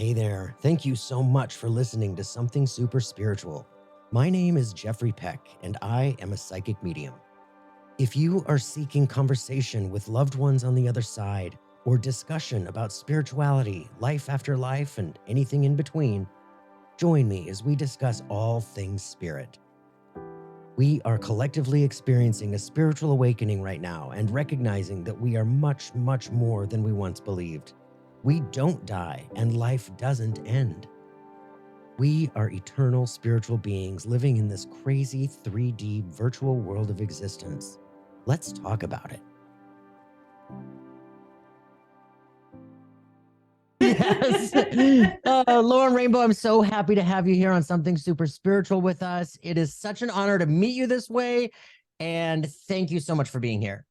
Hey there, thank you so much for listening to Something Super Spiritual. My name is Jeffrey Peck, and I am a psychic medium. If you are seeking conversation with loved ones on the other side, or discussion about spirituality, life after life, and anything in between, join me as we discuss all things spirit. We are collectively experiencing a spiritual awakening right now and recognizing that we are much, much more than we once believed. We don't die, and life doesn't end. We are eternal spiritual beings living in this crazy 3D virtual world of existence. Let's talk about it. Yes. Lauren Rainbow, I'm so happy to have you here on Something Super Spiritual with us. It is such an honor to meet you this way, and thank you so much for being here.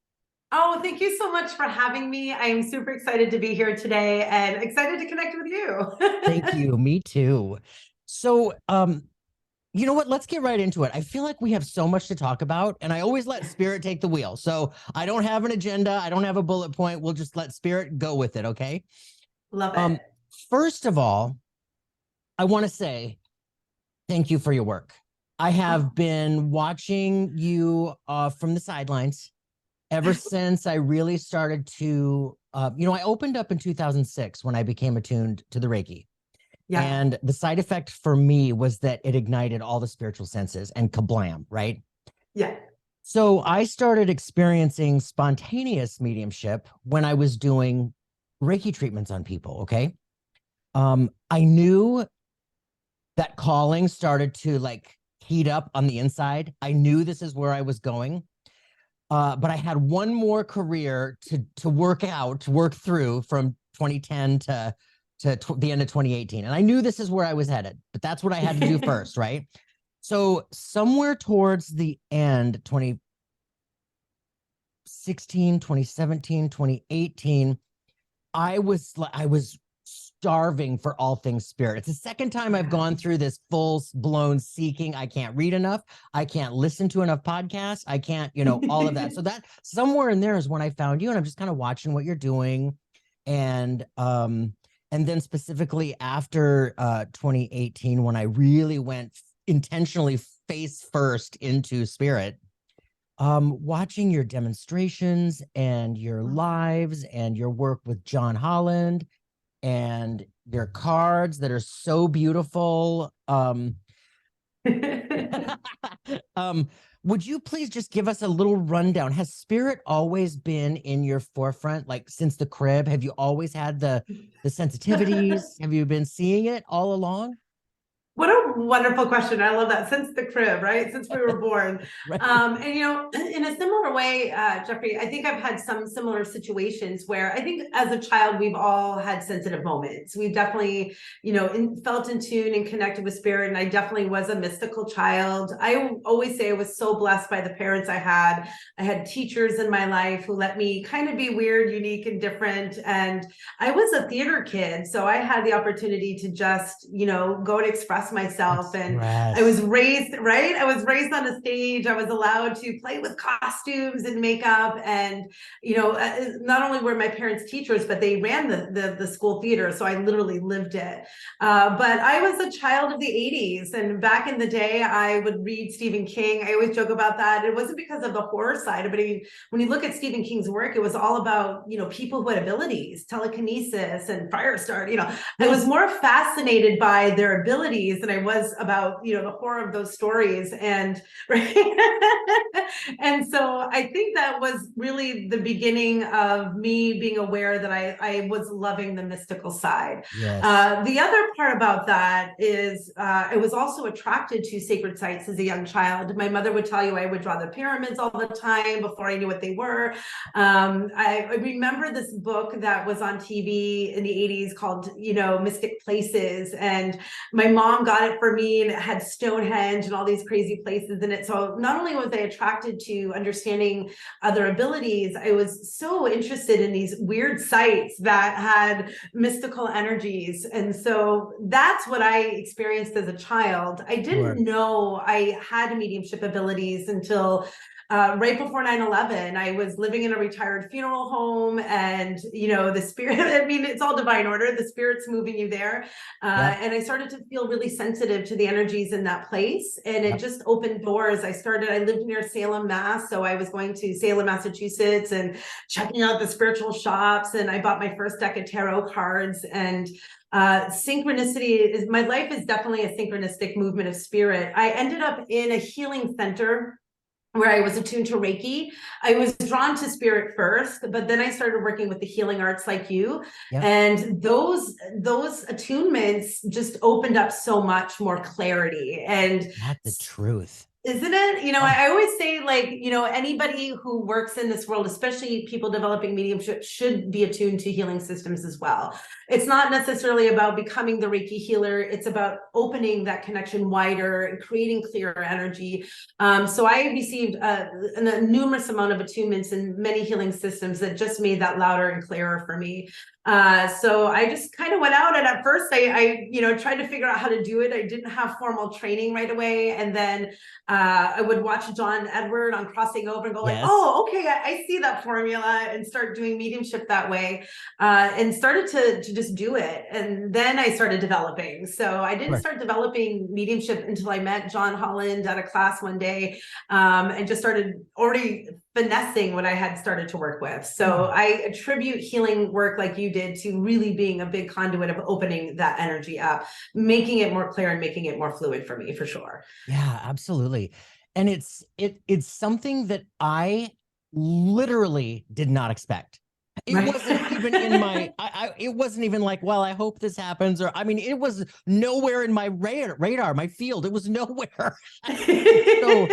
Oh, thank you so much for having me. I am super excited to be here today and excited to connect with you. Thank you. Me too. So, you know what? Let's get right into it. I feel like we have so much to talk about, and I always let spirit take the wheel. So I don't have an agenda. I don't have a bullet point. We'll just let spirit go with it. Okay. Love it. First of all, I want to say thank you for your work. I have been watching you from the sidelines ever since I really started to, I opened up in 2006 when I became attuned to the Reiki. Yeah. And the side effect for me was that it ignited all the spiritual senses and kablam, right? Yeah. So I started experiencing spontaneous mediumship when I was doing Reiki treatments on people, okay? I knew that calling started to like heat up on the inside. I knew this is where I was going. But I had one more career to work through from 2010 to the end of 2018. And I knew this is where I was headed, but that's what I had to do first, right? So somewhere towards the end, 2016, 2017, 2018, I was starving for all things spirit. It's the second time I've gone through this full-blown seeking. I can't read enough. I can't listen to enough podcasts. I can't, all of that. So that somewhere in there is when I found you, and I'm just kind of watching what you're doing. And then specifically after 2018, when I really went intentionally face first into spirit, watching your demonstrations and your lives and your work with John Holland and your cards that are so beautiful. Would you please just give us a little rundown? Has spirit always been in your forefront, like since the crib? Have you always had the sensitivities? Have you been seeing it all along? What a wonderful question. I love that. Since the crib, right? Since we were born. Right. And, in a similar way, Jeffrey, I think I've had some similar situations where I think as a child, we've all had sensitive moments. We've definitely, felt in tune and connected with spirit. And I definitely was a mystical child. I always say I was so blessed by the parents I had. I had teachers in my life who let me kind of be weird, unique, and different. And I was a theater kid. So I had the opportunity to just, go and express myself. And I was raised, right? I was raised on a stage. I was allowed to play with costumes and makeup. And, not only were my parents teachers, but they ran the school theater. So I literally lived it. But I was a child of the 80s. And back in the day, I would read Stephen King. I always joke about that. It wasn't because of the horror side, but when you look at Stephen King's work, it was all about, people who had abilities, telekinesis and Firestarter. I was more fascinated by their abilities than I was about, the horror of those stories. And right. And so I think that was really the beginning of me being aware that I was loving the mystical side. Yes. The other part about that is I was also attracted to sacred sites as a young child. My mother would tell you I would draw the pyramids all the time before I knew what they were. I remember this book that was on TV in the 80s called, Mystic Places. And my mom got it for me, and it had Stonehenge and all these crazy places in it. So not only was I attracted to understanding other abilities, I was so interested in these weird sites that had mystical energies. And so that's what I experienced as a child. I didn't know I had mediumship abilities until right before 9/11. I was living in a retired funeral home, and the spirit, I mean, it's all divine order, the spirit's moving you there. Yep. And I started to feel really sensitive to the energies in that place, and it Yep. just opened doors. I lived near Salem, Mass, so I was going to Salem, Massachusetts, and checking out the spiritual shops, and I bought my first deck of tarot cards. And my life is definitely a synchronistic movement of spirit. I ended up in a healing center where I was attuned to Reiki. I was drawn to spirit first, but then I started working with the healing arts like you. Yep. And those attunements just opened up so much more clarity. And That's the truth. Isn't it? Oh. I always say, like, anybody who works in this world, especially people developing mediumship, should be attuned to healing systems as well. It's not necessarily about becoming the Reiki healer. It's about opening that connection wider and creating clearer energy. So I received a numerous amount of attunements in many healing systems that just made that louder and clearer for me. So I just kind of went out, and at first I tried to figure out how to do it. I didn't have formal training right away. And then I would watch John Edward on Crossing Over and go like, oh, okay, I see that formula, and start doing mediumship that way, and started to just do it. And then I started developing. So I didn't start developing mediumship until I met John Holland at a class one day, and just started already finessing what I had started to work with. So I attribute healing work like you did to really being a big conduit of opening that energy up, making it more clear and making it more fluid for me, for sure. Yeah, absolutely. And it's something that I literally did not expect. It wasn't even in my, it wasn't even like, well, I hope this happens. Or, I mean, it was nowhere in my radar, my field. It was nowhere. So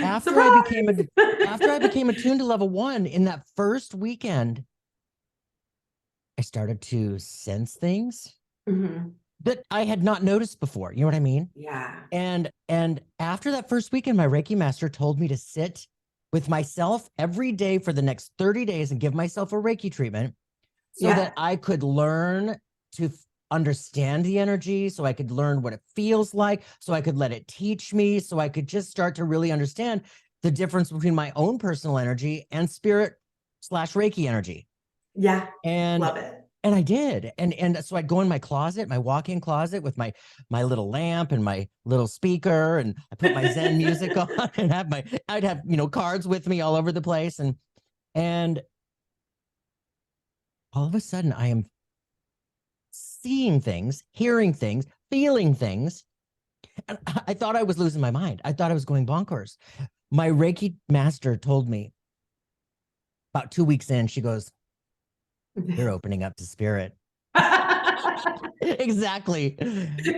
after I became attuned to level 1 in that first weekend, I started to sense things that I had not noticed before. You know what I mean? Yeah. And after that first weekend, my Reiki master told me to sit with myself every day for the next 30 days and give myself a Reiki treatment so that I could learn to understand the energy, so I could learn what it feels like, so I could let it teach me, so I could just start to really understand the difference between my own personal energy and spirit/Reiki energy. Yeah. And love it. And I did. And so I'd go in my closet, my walk-in closet with my little lamp and my little speaker, and I put my Zen music on and I'd have, cards with me all over the place. And all of a sudden I am seeing things, hearing things, feeling things. And I thought I was losing my mind. I thought I was going bonkers. My Reiki master told me about 2 weeks in, she goes, "You're opening up to spirit." Exactly.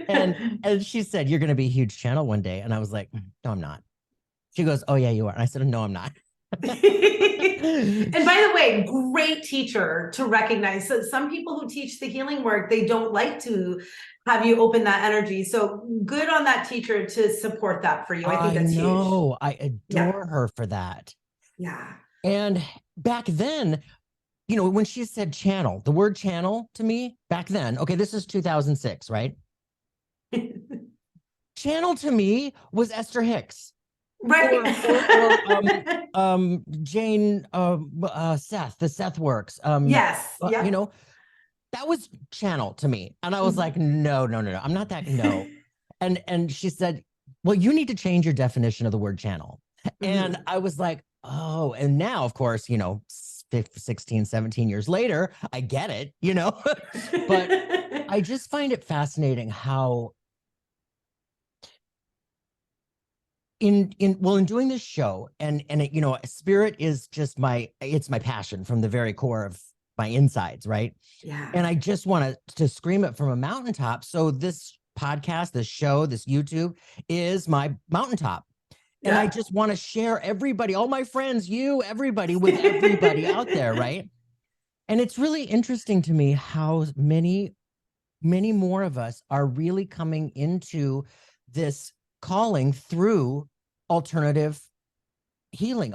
And she said, "You're going to be a huge channel one day." And I was like, "No, I'm not." She goes, "Oh yeah, you are." And I said, "No, I'm not." And by the way, great teacher to recognize. So some people who teach the healing work, they don't like to have you open that energy. So good on that teacher to support that for you. I think that's huge. I adore her for that. Yeah. And back then, when she said channel, the word channel to me back then, okay, this is 2006, right? Channel to me was Esther Hicks. Right. Or Jane Seth, the Seth works. Yes. That was channel to me. And I was like, no, I'm not that. No. And she said, well, you need to change your definition of the word channel. And I was like, oh, and now, of course, 16, 17 years later, I get it, but I just find it fascinating how in doing this show and spirit is just it's my passion from the very core of my insides, right? Yeah. And I just want to scream it from a mountaintop. So this podcast, this show, this YouTube is my mountaintop. And I just want to share everybody, all my friends, you, everybody, with everybody out there, right? And it's really interesting to me how many more of us are really coming into this calling through alternative healing,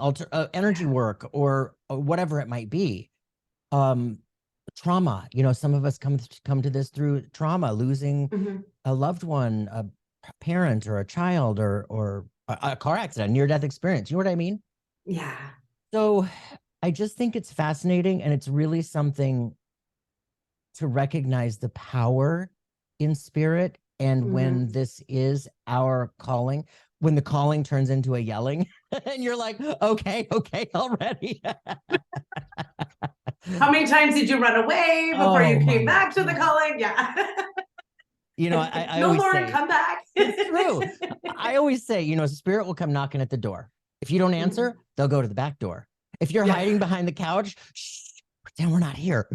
energy work, or whatever it might be. Trauma, some of us come to this through trauma, losing a loved one, a parent or a child, or a car accident, near-death experience. You know what I mean? Yeah. So I just think it's fascinating, and it's really something to recognize the power in spirit. And when Mhm. this is our calling, when the calling turns into a yelling, and you're like, okay, okay, already. How many times did you run away before Oh you came my back to the God. calling? Yeah. I No, always Lauren, say come back. it's true. I always say, spirit will come knocking at the door. If you don't answer, Mhm. they'll go to the back door. If you're Yeah. hiding behind the couch, shh, pretend we're not here.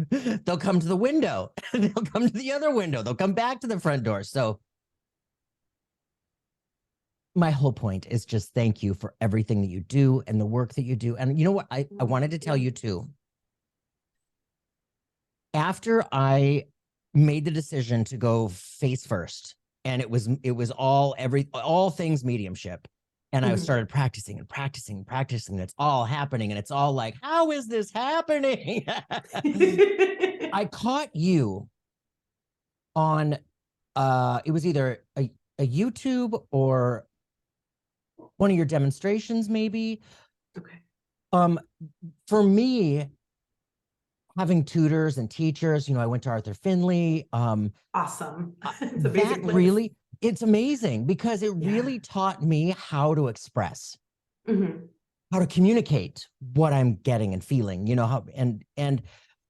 They'll come to the window. They'll come to the other window. They'll come back to the front door. So my whole point is just thank you for everything that you do and the work that you do. And you know what? I Well, wanted to thank tell you. you too. After I made the decision to go face first, and it was all things mediumship, and I Mhm. started practicing and practicing and practicing, and it's all happening, and it's all like, how is this happening? I caught you on it was either a YouTube or one of your demonstrations, maybe. Okay. um for me, having tutors and teachers, I went to Arthur Finley. Awesome. It's a That amazing place. really, it's amazing because it Yeah. really taught me how to express, Mhm. how to communicate what I'm getting and feeling, how, and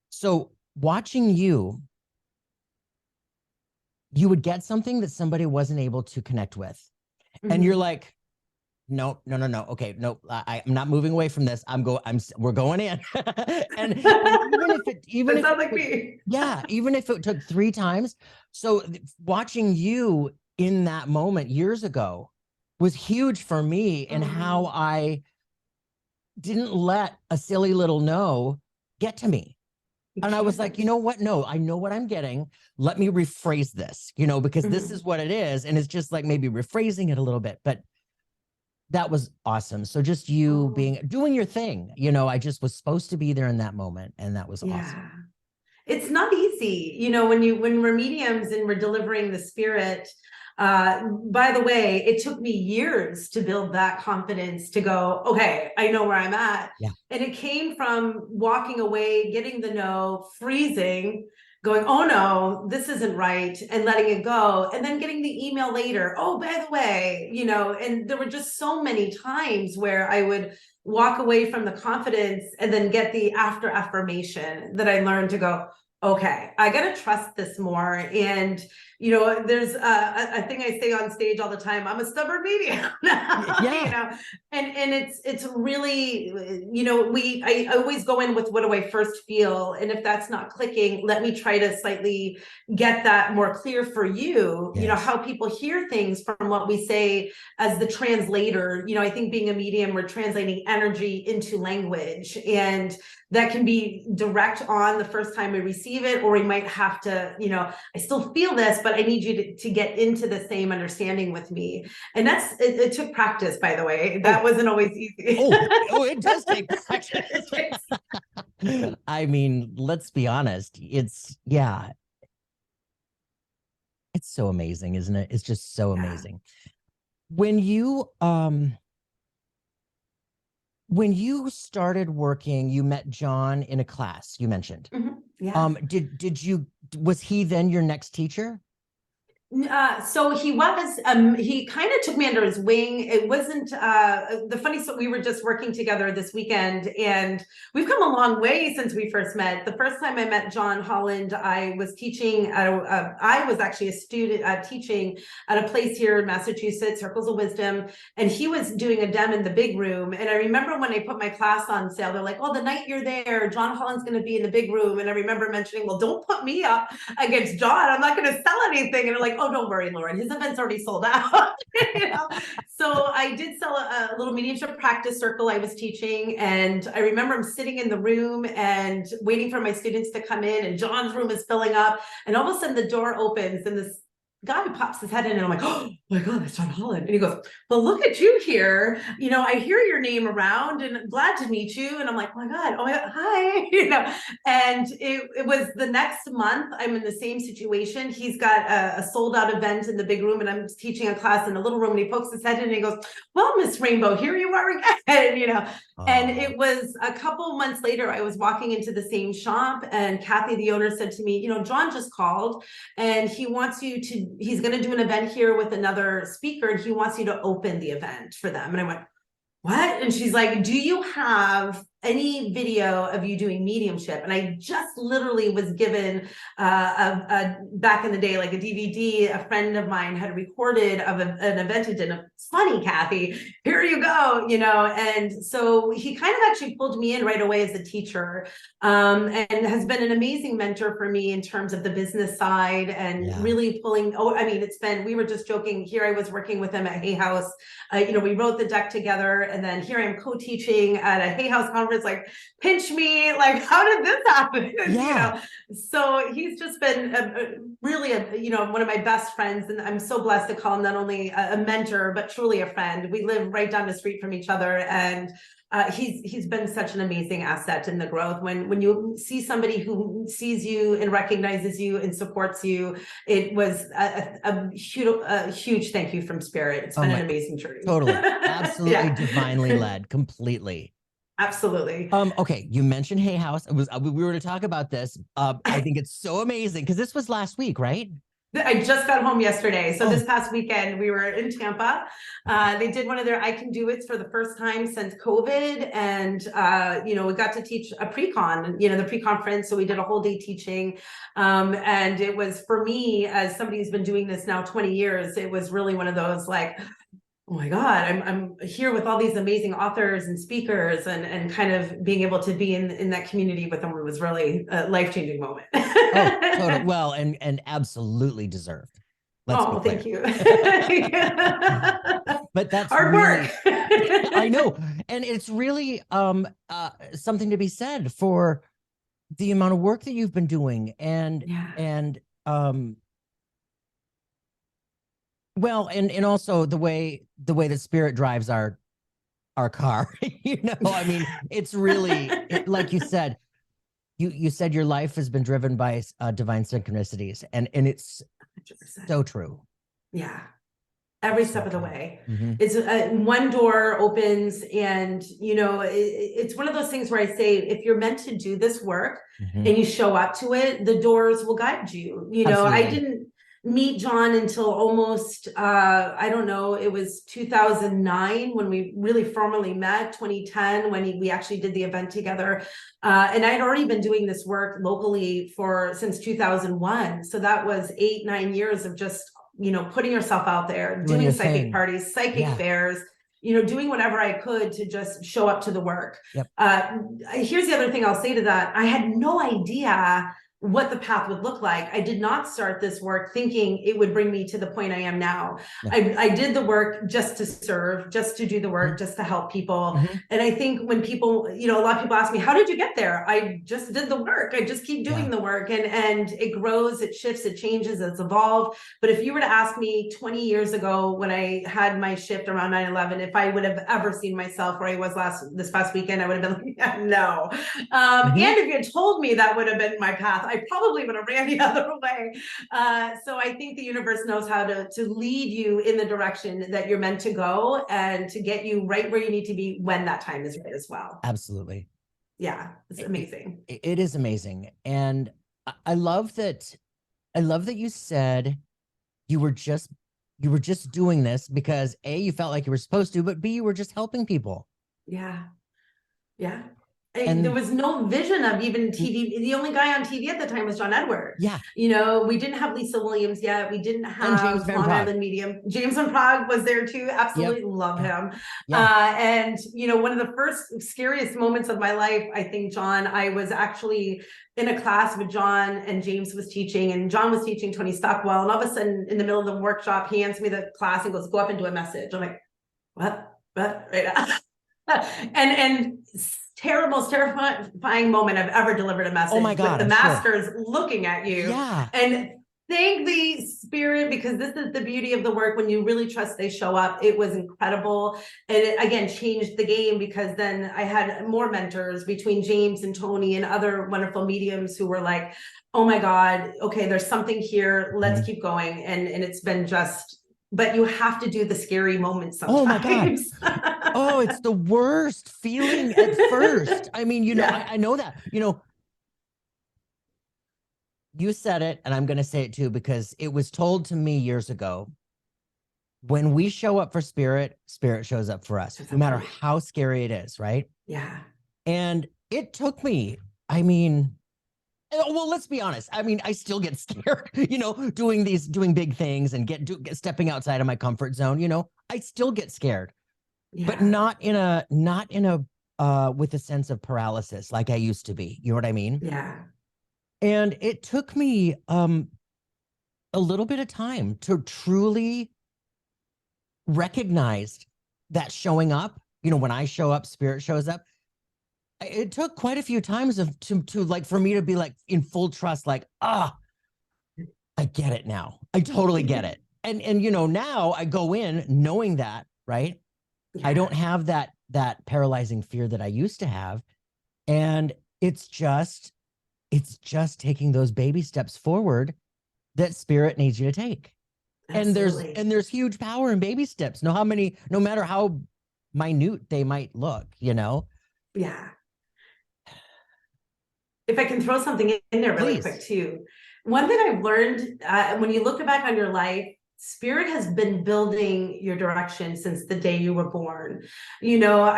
so watching you would get something that somebody wasn't able to connect with. And you're Mhm. like, no, no, no, no. Okay, no, I'm not moving away from this. We're going in. And even That if sounds it like took, me. yeah, even if it took 3 times. So watching you in that moment years ago was huge for me in how Oh, I didn't let a silly little no get to me. you And I was like, you can't. know what? No, I know what I'm getting. Let me rephrase this, because this Mhm. is what it is. And it's just like maybe rephrasing it a little bit. But that was awesome. So just you Oh, doing your thing, I just was supposed to be there in that moment. And that was awesome. yeah. It's not easy, when we're mediums and we're delivering the spirit. By the way, it took me years to build that confidence to go, okay, I know where I'm at. Yeah. And it came from walking away, getting the no, freezing, going, oh no, this isn't right, and letting it go. And then getting the email later, oh, by the way, and there were just so many times where I would walk away from the confidence and then get the after affirmation that I learned to go, okay, I got to trust this more. And, there's a thing I say on stage all the time. I'm a stubborn medium, Yeah. and it's really, I always go in with what do I first feel? And if that's not clicking, let me try to slightly get that more clear for you, Yes. how people hear things from what we say as the translator. I think being a medium, we're translating energy into language, and that can be direct on the first time we receive it, or we might have to, I still feel this, but I need you to get into the same understanding with me. And it took practice, by the way. That Oh, wasn't always easy. oh, it does take It practice. takes. I mean, let's be honest. Yeah, it's so amazing, isn't it? It's just so Yeah. amazing. When you, when you started working, you met John in a class, you mentioned. Mhm. Yeah. Was he then your next teacher? So he kind of took me under his wing. It wasn't the funny, so we were just working together this weekend, and we've come a long way since we first met. The first time I met John Holland, I was teaching I was actually a student teaching at a place here in Massachusetts, Circles of Wisdom, and he was doing a dem in the big room. And I remember when I put my class on sale, they're like, oh, the night you're there, John Holland's going to be in the big room. And I remember mentioning, well, don't put me up against John. I'm not going to sell anything. And they're like, oh, don't worry, Lauren, his event's already sold out. So I did sell a little mediumship practice circle I was teaching. And I remember I'm sitting in the room and waiting for my students to come in, and John's room is filling up. And all of a sudden the door opens, and this guy pops his head in, and I'm like, oh my God, that's John Holland. And he goes, well, look at you here. I hear your name around, and glad to meet you. And I'm like, oh my God, hi. And it was the next month, I'm in the same situation. He's got a sold out event in the big room, and I'm teaching a class in a little room, and he pokes his head in and he goes, well, Miss Rainbow, here you are again. And it was a couple months later, I was walking into the same shop, and Kathy, the owner, said to me, John just called, and he's going to do an event here with another speaker, and he wants you to open the event for them. And I went, what? And she's like, do you have any video of you doing mediumship? And I just literally was given back in the day, like a DVD, a friend of mine had recorded of an event it did. It's funny, Kathy, here you go, and so he kind of actually pulled me in right away as a teacher, and has been an amazing mentor for me in terms of the business side, and really pulling, we were just joking, here I was working with him at Hay House, we wrote the deck together, and then here I am co-teaching at a Hay House conference, like, pinch me, like, how did this happen? So he's just been really one of my best friends, and I'm so blessed to call him not only a mentor, but truly a friend. We live right down the street from each other, and he's been such an amazing asset in the growth. When you see somebody who sees you and recognizes you and supports you, it was a huge thank you from Spirit. It's been an amazing journey. Totally, absolutely, divinely led, completely. Absolutely. Okay, you mentioned Hay House. We were going to talk about this. I think it's so amazing because this was last week, right? I just got home yesterday. So this past weekend, we were in Tampa. They did one of their I Can Do It's for the first time since COVID. And, we got to teach a pre-con, the pre-conference. So we did a whole day teaching. And it was, for me, as somebody who's been doing this now 20 years, it was really one of those like, oh my God, I'm here with all these amazing authors and speakers, and kind of being able to be in that community with them was really a life-changing moment. Totally. Well, and absolutely deserved. Thank you. But that's hard work. I know. And it's really something to be said for the amount of work that you've been doing, and well, and also the way that Spirit drives our car. It's really like you said. You said your life has been driven by divine synchronicities, and it's 100%. So true. Yeah, every step of the way. It's one door opens, and it's one of those things where I say, if you're meant to do this work and you show up to it, the doors will guide you. I didn't meet John until almost it was 2009 when we really formally met, 2010 when we actually did the event together, and I had already been doing this work locally since 2001. So that was 8-9 years of just putting yourself out there, doing psychic parties, psychic fairs, doing whatever I could to just show up to the work. Here's the other thing I'll say to that. I had no idea what the path would look like. I did not start this work thinking it would bring me to the point I am now. I did the work just to serve, just to do the work, just to help people. And I think when people, a lot of people ask me, how did you get there? I just did the work. I just keep doing the work, and it grows, it shifts, it changes, it's evolved. But if you were to ask me 20 years ago when I had my shift around 9/11, if I would have ever seen myself where I was this past weekend, I would have been like, no. And if you had told me that would have been my path, I probably would have ran the other way. So I think the universe knows how to lead you in the direction that you're meant to go, and to get you right where you need to be when that time is right as well. Absolutely. Yeah, it's amazing. It is amazing. And I love that you said you were just doing this because A, you felt like you were supposed to, but B, you were just helping people. Yeah. And there was no vision of even TV. The only guy on TV at the time was John Edward. We didn't have Lisa Williams yet. We didn't have Long Island Medium. James Van Praagh was there too. Absolutely love him. And one of the first scariest moments of my life, I think, John, I was actually in a class with John, and James was teaching, and John was teaching Tony Stockwell. And all of a sudden, in the middle of the workshop, he hands me the class and goes, "Go up and do a message." I'm like, what? Right now. and most terrifying moment I've ever delivered a message. Oh my God, with the masters looking at you. And thank the spirit, because this is the beauty of the work. When you really trust, they show up. It was incredible. And it, again, changed the game, because then I had more mentors between James and Tony and other wonderful mediums who were like, oh my God, okay, there's something here. Let's keep going. And it's been just, but you have to do the scary moments sometimes. Oh my God. Oh, it's the worst feeling at first. I mean, you know, Yeah. I know that, you know, you said it, and I'm going to say it too, because it was told to me years ago. When we show up for spirit, spirit shows up for us, no matter how scary it is, right? Yeah. And it took me, I mean, well, let's be honest. I mean, I still get scared, you know, doing big things and stepping outside of my comfort zone. You know, I still get scared, but not in a with a sense of paralysis like I used to be. You know what I mean? Yeah. And it took me a little bit of time to truly recognize that showing up, you know, when I show up, spirit shows up. It took quite a few times to like, for me to be like in full trust, like, I get it now. I totally get it. And, you know, now I go in knowing that, right? Yeah. I don't have that paralyzing fear that I used to have. And it's just taking those baby steps forward that spirit needs you to take. Absolutely. And there's huge power in baby steps. No matter how minute they might look, you know? Yeah. If I can throw something in there really quick too. One thing I've learned, when you look back on your life, spirit has been building your direction since the day you were born. You know,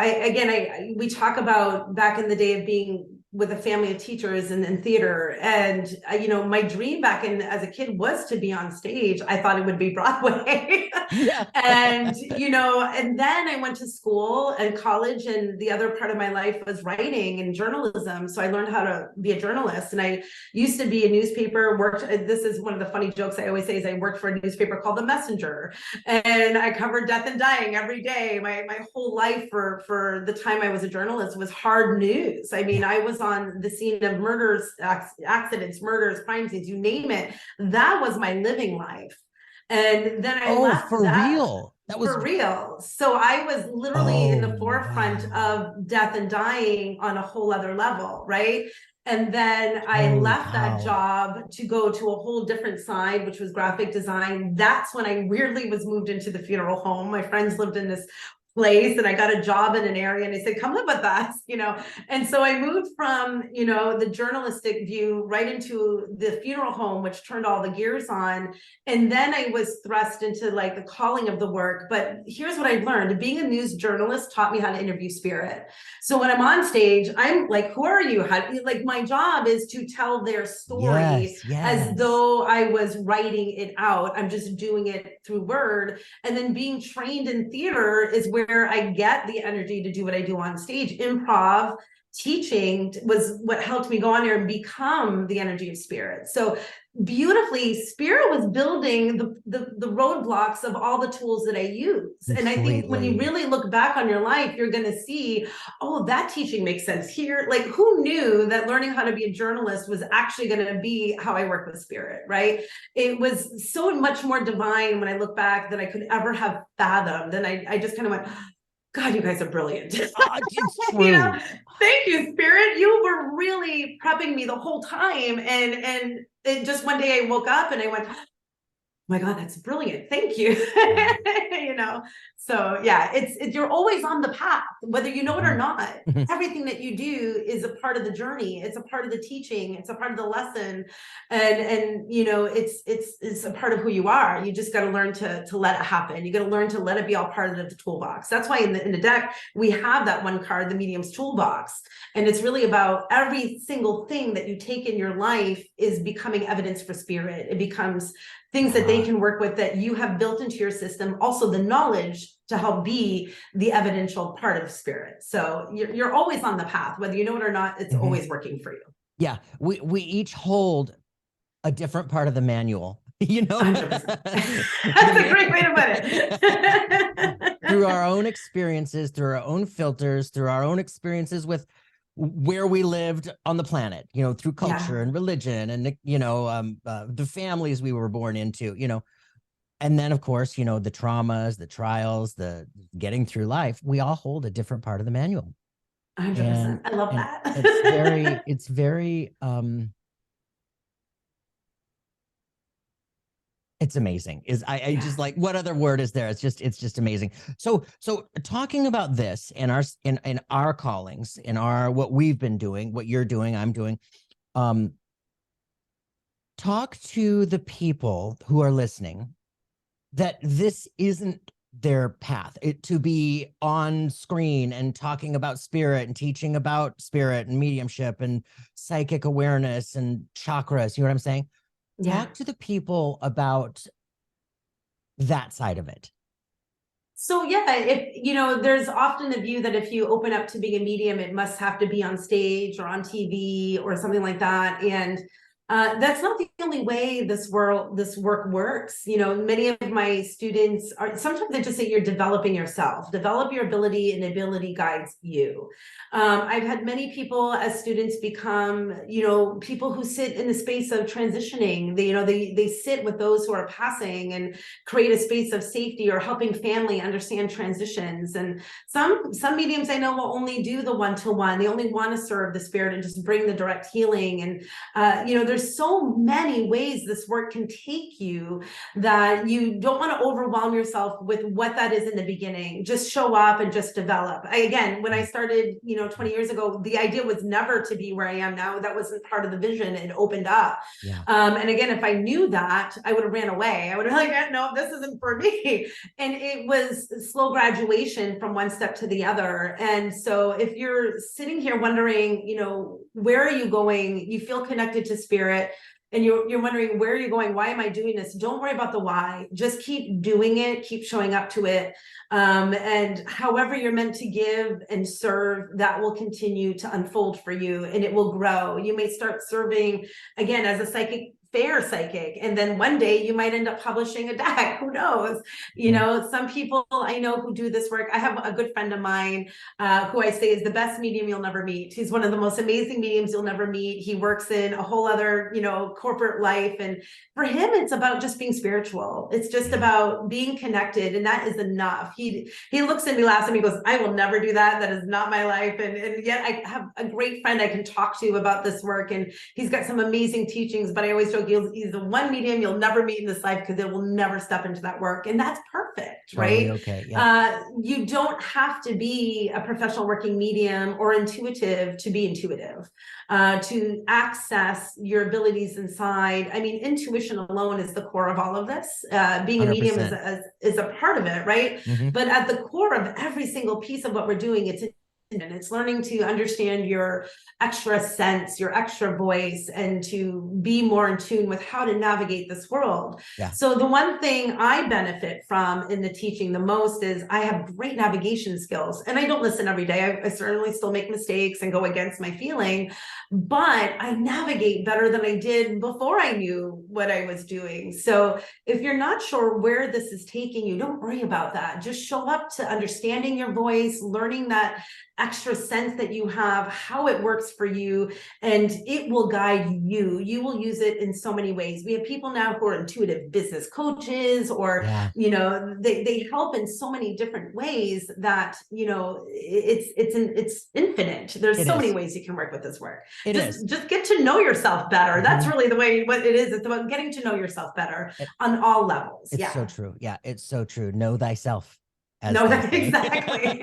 we talk about back in the day of being with a family of teachers and theater. And, you know, my dream back as a kid was to be on stage. I thought it would be Broadway. Yeah. And, you know, and then I went to school and college, and the other part of my life was writing and journalism. So I learned how to be a journalist. And I used to be a newspaper, this is one of the funny jokes I always say, is I worked for a newspaper called The Messenger. And I covered death and dying every day. My whole life for the time I was a journalist was hard news. I mean, I was on the scene of murders, accidents, murders, crime scenes, you name it. That was my living life. And then I left for real. That was for real. So I was literally in the forefront of death and dying on a whole other level, right? And then I left that job to go to a whole different side, which was graphic design. That's when I weirdly was moved into the funeral home. My friends lived in this place, and I got a job in an area, and they said, come live with us, you know? And so I moved from, you know, the journalistic view right into the funeral home, which turned all the gears on. And then I was thrust into like the calling of the work. But here's what I've learned. Being a news journalist taught me how to interview spirit. So when I'm on stage, I'm like, who are you? Like, my job is to tell their story as though I was writing it out. I'm just doing it through word. And then being trained in theater is where I get the energy to do what I do on stage. Improv, teaching was what helped me go on there and become the energy of spirit. So beautifully, spirit was building the roadblocks of all the tools that I use. And I think when you really look back on your life, you're going to see, oh, that teaching makes sense here. Like, who knew that learning how to be a journalist was actually going to be how I work with spirit, right? It was so much more divine when I look back than I could ever have fathomed. And I just kind of went, God, you guys are brilliant. It's true. You know, thank you, spirit. You were really prepping me the whole time. And it just one day I woke up and I went, oh my God, that's brilliant. Thank you. You know, so yeah, you're always on the path, whether you know it or not. Everything that you do is a part of the journey. It's a part of the teaching. It's a part of the lesson. And you know, it's a part of who you are. You just got to learn to let it happen. You got to learn to let it be all part of the toolbox. That's why in the deck, we have that one card, the medium's toolbox. And it's really about every single thing that you take in your life is becoming evidence for spirit. It becomes things that they can work with that you have built into your system. Also the knowledge to help be the evidential part of spirit. So you're always on the path, whether you know it or not, it's always working for you. Yeah. We each hold a different part of the manual, you know. 100%. That's a great way to put it. Through our own experiences, through our own filters, through our own experiences with where we lived on the planet, through culture Yeah. and religion and, the families we were born into, and then of course, the traumas, the trials, the getting through life, we all hold a different part of the manual. 100%. And, I love and that. it's very, it's amazing. I Yeah. just like, what other word is there? It's just amazing. So talking about this in our callings, in our, what we've been doing, what you're doing, I'm doing, talk to the people who are listening that this isn't their path, to be on screen and talking about spirit and teaching about spirit and mediumship and psychic awareness and chakras. You know what I'm saying? Yeah. Talk to the people about that side of it. So yeah, there's often a view that if you open up to being a medium, it must have to be on stage or on TV or something like that. And that's not the only way this work works. Many of my students are, sometimes they just say you're developing yourself, develop your ability, and ability guides you. I've had many people as students become, people who sit in the space of transitioning. They sit with those who are passing and create a space of safety, or helping family understand transitions. And some mediums I know will only do the one-to-one. They only want to serve the spirit and just bring the direct healing. And there's so many ways this work can take you that you don't want to overwhelm yourself with what that is in the beginning. Just show up and just develop. Again, when I started, 20 years ago, the idea was never to be where I am now. That wasn't part of the vision. It opened up. Yeah. And again, if I knew that, I would have ran away. I would have been like, no, this isn't for me. And it was slow graduation from one step to the other. And so if you're sitting here wondering, where are you going? You feel connected to spirit, and you're wondering, where are you going? Why am I doing this? Don't worry about the why. Just keep doing it. Keep showing up to it. And however you're meant to give and serve, that will continue to unfold for you, and it will grow. You may start serving again as a fair psychic, and then one day you might end up publishing a deck. Who knows? Some people I know who do this work. I have a good friend of mine who I say is the best medium you'll never meet. He's one of the most amazing mediums you'll never meet. He works in a whole other, corporate life, and for him it's about just being spiritual. It's just about being connected, and that is enough. He looks at me last time, he goes, I will never do that. That is not my life. And yet I have a great friend I can talk to about this work, and he's got some amazing teachings. But I always joke, he's the one medium you'll never meet in this life, because it will never step into that work, and that's perfect. Totally. Right? Okay. Yeah. You don't have to be a professional working medium or intuitive to be intuitive, to access your abilities inside. I mean, intuition alone is the core of all of this. Being a medium is a part of it, right? Mm-hmm. But at the core of every single piece of what we're doing, it's learning to understand your extra sense, your extra voice, and to be more in tune with how to navigate this world. Yeah. So the one thing I benefit from in the teaching the most is I have great navigation skills, and I don't listen every day. I certainly still make mistakes and go against my feeling, but I navigate better than I did before I knew what I was doing. So if you're not sure where this is taking you, don't worry about that. Just show up to understanding your voice, learning that extra sense that you have, how it works for you, and it will guide you. You will use it in so many ways. We have people now who are intuitive business coaches, or they help in so many different ways that it's infinite. There's so many ways you can work with this work. Just get to know yourself better. That's really the way what it is. It's about getting to know yourself better on all levels. It's so true. Yeah, it's so true. Know thyself. No, exactly.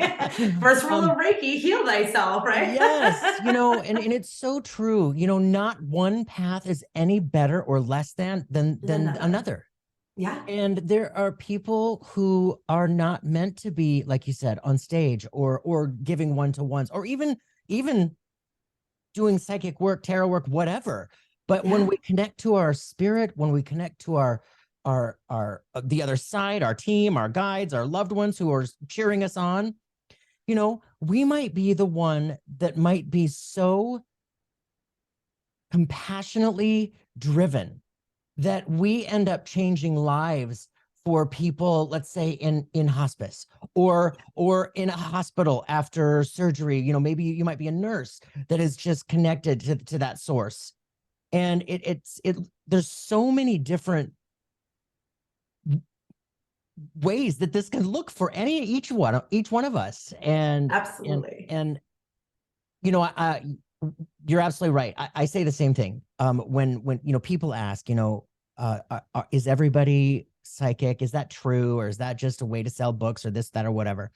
First rule of Reiki, heal thyself, right? Yes, and it's so true. Not one path is any better or less than another. Yeah. And there are people who are not meant to be, like you said, on stage or giving one-to-ones, or even doing psychic work, tarot work, whatever. But when we connect to our spirit, when we connect to our the other side, our team, our guides, our loved ones who are cheering us on, we might be the one that might be so compassionately driven that we end up changing lives for people, let's say in hospice or in a hospital after surgery. You know, maybe you might be a nurse that is just connected to that source. And there's so many different ways that this can look for each one of us. And Absolutely. and you know, you're absolutely right. I say the same thing. When you know, people ask, you know, is everybody psychic? Is that true? Or is that just a way to sell books or this, that, or whatever?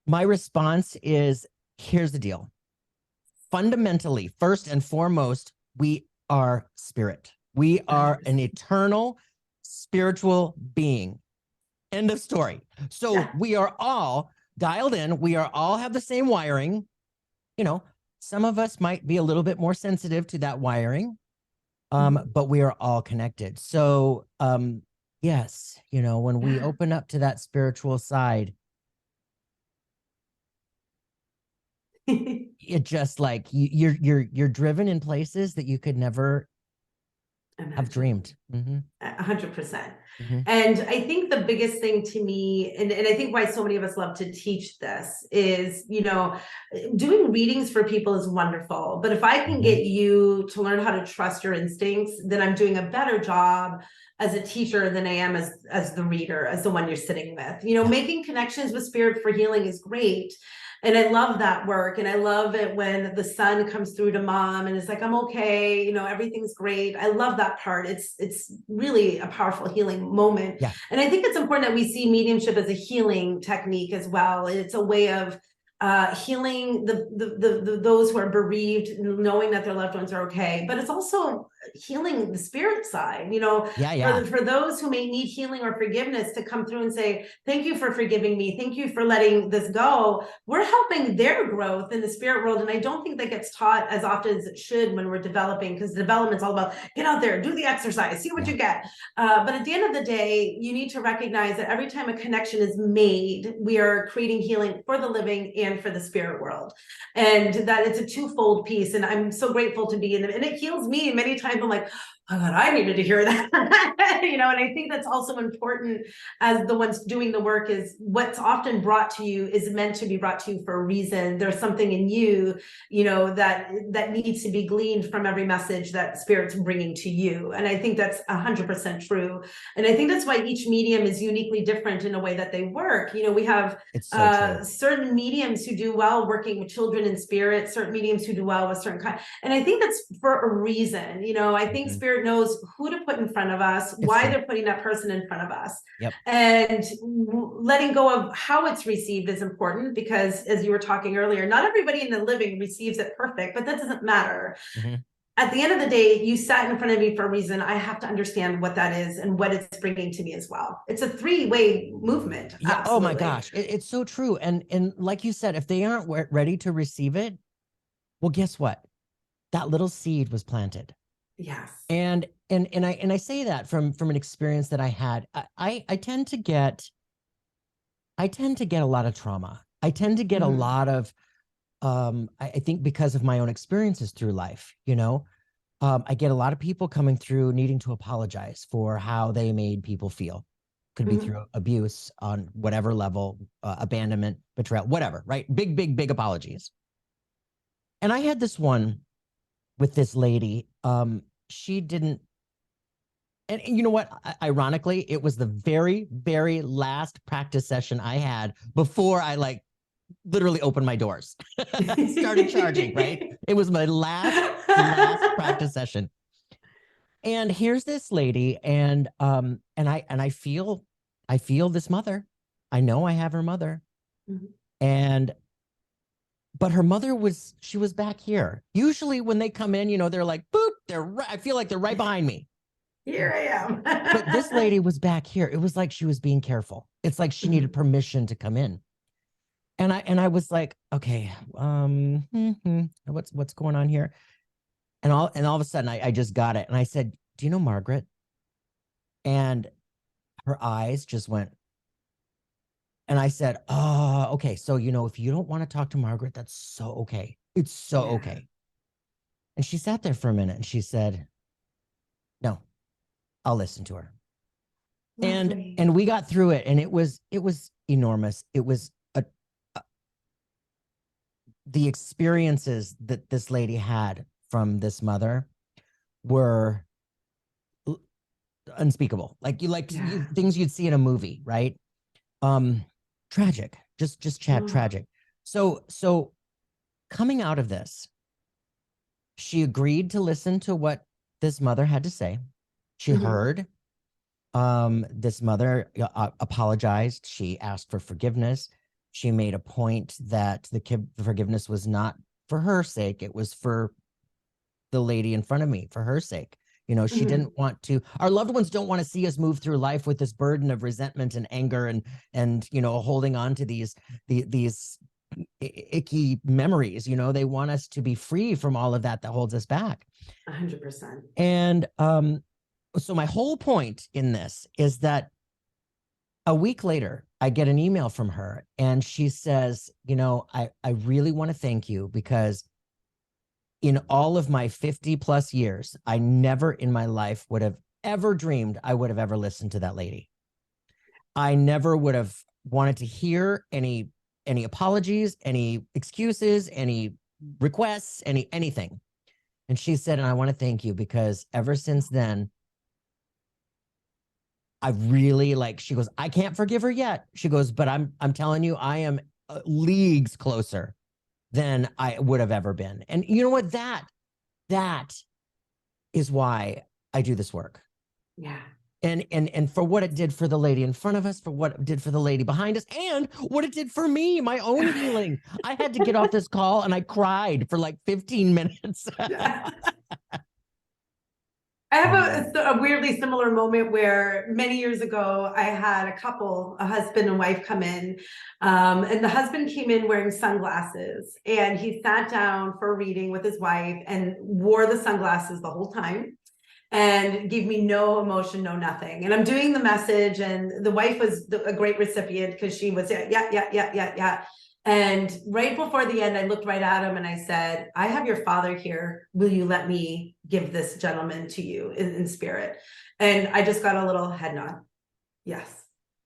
My response is, here's the deal. Fundamentally, first and foremost, we are spirit. We are an eternal spiritual being. End of story. So we are all dialed in. We are all have the same wiring. You know, some of us might be a little bit more sensitive to that wiring, but we are all connected. So, yes, you know, when we open up to that spiritual side, it just like you're driven in places that you could never have dreamed. 100%. And I think the biggest thing to me, and I think why so many of us love to teach this is, you know, doing readings for people is wonderful. But if I can get you to learn how to trust your instincts, then I'm doing a better job as a teacher than I am as the reader, as the one you're sitting with. You know, making connections with spirit for healing is great. And I love that work. And I love it when the son comes through to mom and is like, I'm okay, you know, everything's great. I love that part. It's really a powerful healing moment. Yeah. And I think it's important that we see mediumship as a healing technique as well. It's a way of healing those who are bereaved, knowing that their loved ones are okay, but it's also healing the spirit side, you know. For those who may need healing or forgiveness to come through and say, thank you for forgiving me, thank you for letting this go. We're helping their growth in the spirit world. And I don't think that gets taught as often as it should when we're developing, because development's all about get out there, do the exercise, see what you get. But at the end of the day, you need to recognize that every time a connection is made, we are creating healing for the living and for the spirit world, and that it's a twofold piece. And I'm so grateful to be in it, and it heals me many times. I'm like, oh God, I needed to hear that. You know, and I think that's also important as the ones doing the work, is what's often brought to you is meant to be brought to you for a reason. There's something in you, you know, that needs to be gleaned from every message that spirit's bringing to you. And I think that's 100% true. And I think that's why each medium is uniquely different in a way that they work. You know, we have certain mediums who do well working with children in spirit, certain mediums who do well with certain kind. And I think that's for a reason. You know, I think spirit knows who to put in front of us, why they're putting that person in front of us. And letting go of how it's received is important, because as you were talking earlier, not everybody in the living receives it perfect, but that doesn't matter. At the end of the day, you sat in front of me for a reason. I have to understand what that is and what it's bringing to me as well. It's a three-way movement. Yeah. Oh my gosh. It's so true. And like you said, if they aren't ready to receive it, well, guess what? That little seed was planted. Yes. And I say that from an experience that I had. I tend to get a lot of trauma. I tend to get a lot of I think because of my own experiences through life, you know, I get a lot of people coming through needing to apologize for how they made people feel. Could be through abuse on whatever level, abandonment, betrayal, whatever, right? Big apologies. And I had this one with this lady. She didn't, and you know what? Ironically, it was the very last practice session I had before I like literally opened my doors, started charging, right? It was my last practice session. And here's this lady, and I feel this mother. I know I have her mother. But her mother was back here. Usually when they come in, you know, they're like, boop, I feel like they're right behind me. Here I am. But this lady was back here. It was like she was being careful. It's like she needed permission to come in. And I was like, okay, what's going on here? And all of a sudden I just got it. And I said, do you know Margaret? And her eyes just went. And I said, oh, okay. So, you know, if you don't want to talk to Margaret, that's so okay. It's so okay. And she sat there for a minute and she said, no, I'll listen to her. Lovely. And we got through it, and it was enormous. It was the experiences that this lady had from this mother were unspeakable. Like things you'd see in a movie, right? Tragic, just tragic. So coming out of this, she agreed to listen to what this mother had to say. She heard. This mother apologized. She asked for forgiveness. She made a point that the forgiveness was not for her sake. It was for the lady in front of me, for her sake. You know, she didn't want to, our loved ones don't want to see us move through life with this burden of resentment and anger and, you know, holding on to these icky memories. You know, they want us to be free from all of that holds us back. 100%. And, so my whole point in this is that a week later, I get an email from her, and she says, you know, I really want to thank you, because in all of my 50 plus years, I never in my life would have ever dreamed I would have ever listened to that lady. I never would have wanted to hear any apologies, any excuses, any requests, anything. And she said, and I want to thank you, because ever since then, I really she goes, I can't forgive her yet. She goes, but I'm telling you, I am leagues closer than I would have ever been. And you know what? That is why I do this work. Yeah. And for what it did for the lady in front of us, for what it did for the lady behind us, and what it did for me, my own healing. I had to get off this call and I cried for like 15 minutes. I have a weirdly similar moment where many years ago, I had a couple, a husband and wife, come in. And the husband came in wearing sunglasses, and he sat down for a reading with his wife and wore the sunglasses the whole time and gave me no emotion, no nothing. And I'm doing the message, and the wife was a great recipient, because she was, yeah. And right before the end, I looked right at him and I said, I have your father here. Will you let me give this gentleman to you in spirit? And I just got a little head nod. Yes.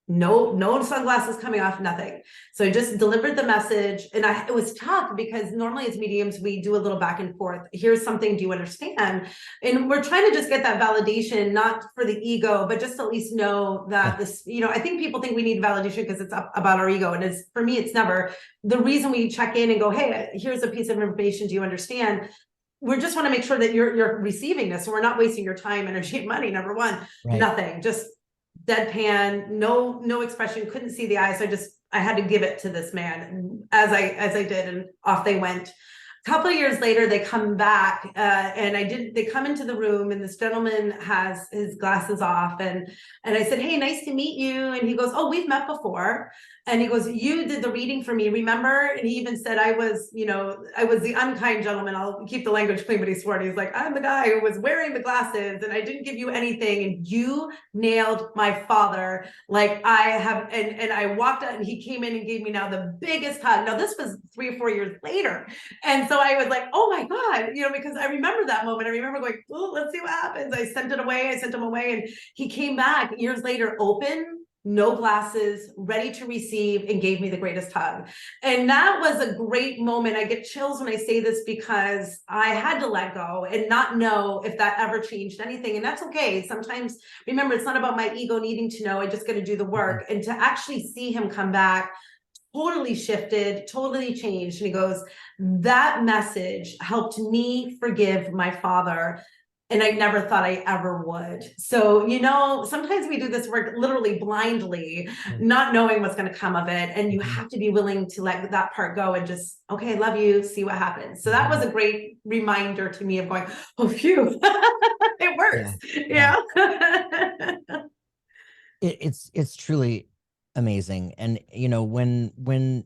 No sunglasses coming off, nothing. So I just delivered the message, and it was tough, because normally as mediums, we do a little back and forth. Here's something, do you understand? And we're trying to just get that validation, not for the ego, but just to at least know that this, you know, I think people think we need validation because it's about our ego. And for me, it's never. The reason we check in and go, hey, here's a piece of information, do you understand? We just want to make sure that you're receiving this, so we're not wasting your time, energy, and money. Number one, nothing, just deadpan, no expression, couldn't see the eyes. So I had to give it to this man as I did, and off they went. A couple of years later, they come back, and they come into the room, and this gentleman has his glasses off, and I said, hey, nice to meet you. And he goes, oh, we've met before. And he goes, you did the reading for me, remember? And he even said, I was the unkind gentleman. I'll keep the language clean, but he swore. He's like, I'm the guy who was wearing the glasses, and I didn't give you anything, and you nailed my father. Like I have, and I walked out, and he came in and gave me now the biggest hug. Now this was 3 or 4 years later. And so I was like, oh my God, you know, because I remember that moment. I remember going, oh, let's see what happens. I sent him away, and he came back years later, open, no glasses, ready to receive, and gave me the greatest hug. And that was a great moment. I get chills when I say this, because I had to let go and not know if that ever changed anything. And that's okay. Sometimes, remember, it's not about my ego needing to know. I just got to do the work. And to actually see him come back totally shifted, totally changed. And he goes, that message helped me forgive my father. And I never thought I ever would. So, you know, sometimes we do this work literally blindly, not knowing what's going to come of it. And you have to be willing to let that part go and just, okay, love you, see what happens. So that was a great reminder to me of going, oh, phew, it works. Yeah. It's truly amazing. And, you know, when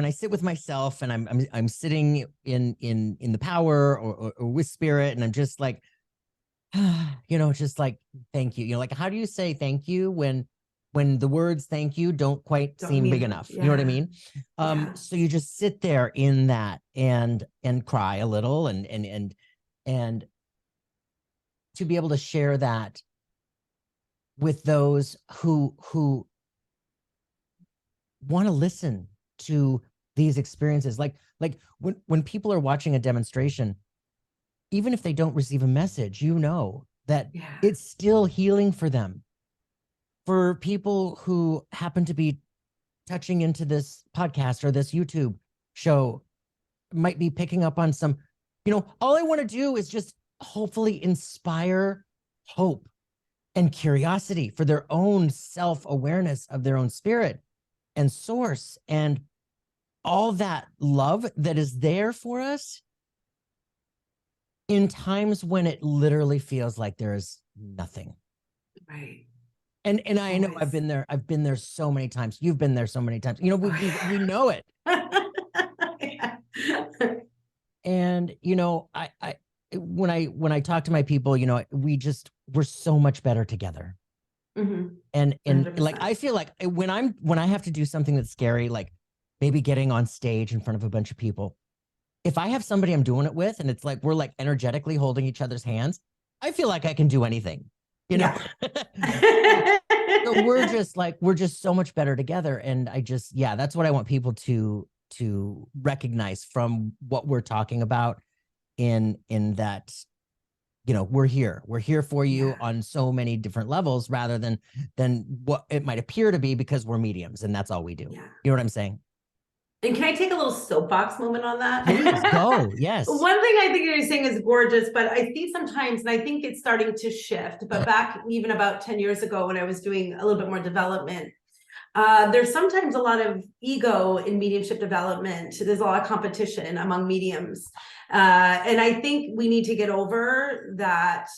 I sit with myself and I'm sitting in the power or with spirit, and I'm just like, you know, just like, thank you. You know, like, how do you say thank you when the words thank you don't quite seem big enough? You know what I mean? So you just sit there in that and cry a little and to be able to share that with those who want to listen to these experiences. Like when people are watching a demonstration, even if they don't receive a message, you know that it's still healing for them. For people who happen to be touching into this podcast or this YouTube show, might be picking up on some, all I want to do is just hopefully inspire hope and curiosity for their own self-awareness of their own spirit and source, and all that love that is there for us in times when it literally feels like there is nothing. Right. And I know I've been there so many times. You've been there so many times. We know it. And I when I talk to my people, we're so much better together. Mm-hmm. And 100%. Like, I feel like when I have to do something that's scary, like maybe getting on stage in front of a bunch of people, if I have somebody I'm doing it with, and it's like we're like energetically holding each other's hands, I feel like I can do anything, Yeah. So we're just so much better together. And that's what I want people to recognize from what we're talking about, in that, we're here for you on so many different levels, rather than what it might appear to be, because we're mediums and that's all we do. You know what I'm saying? And can I take a little soapbox moment on that? Please go. Yes. One thing I think you're saying is gorgeous, but I see sometimes, and I think it's starting to shift, but back even about 10 years ago when I was doing a little bit more development, there's sometimes a lot of ego in mediumship development. There's a lot of competition among mediums. And I think we need to get over that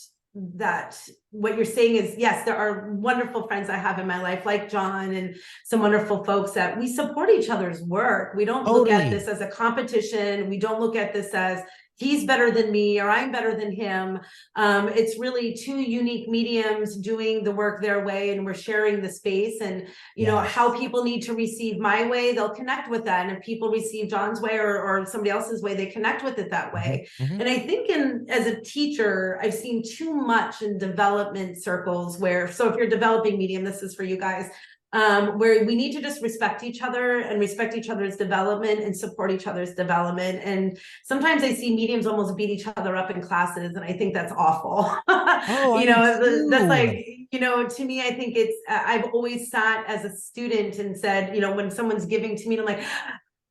what you're saying is, yes, there are wonderful friends I have in my life, like John, and some wonderful folks that we support each other's work. We don't look at this as a competition. We don't look at this as he's better than me or I'm better than him. It's really two unique mediums doing the work their way, and we're sharing the space. And you know how people need to receive my way, they'll connect with that. And if people receive John's way or somebody else's way, they connect with it that way. And I think as a teacher, I've seen too much in development circles where, so if you're a developing medium, this is for you guys, where we need to just respect each other and respect each other's development and support each other's development. And sometimes I see mediums almost beat each other up in classes, and I think that's awful. That's like, to me, I think it's, I've always sat as a student and said, when someone's giving to me, I'm like,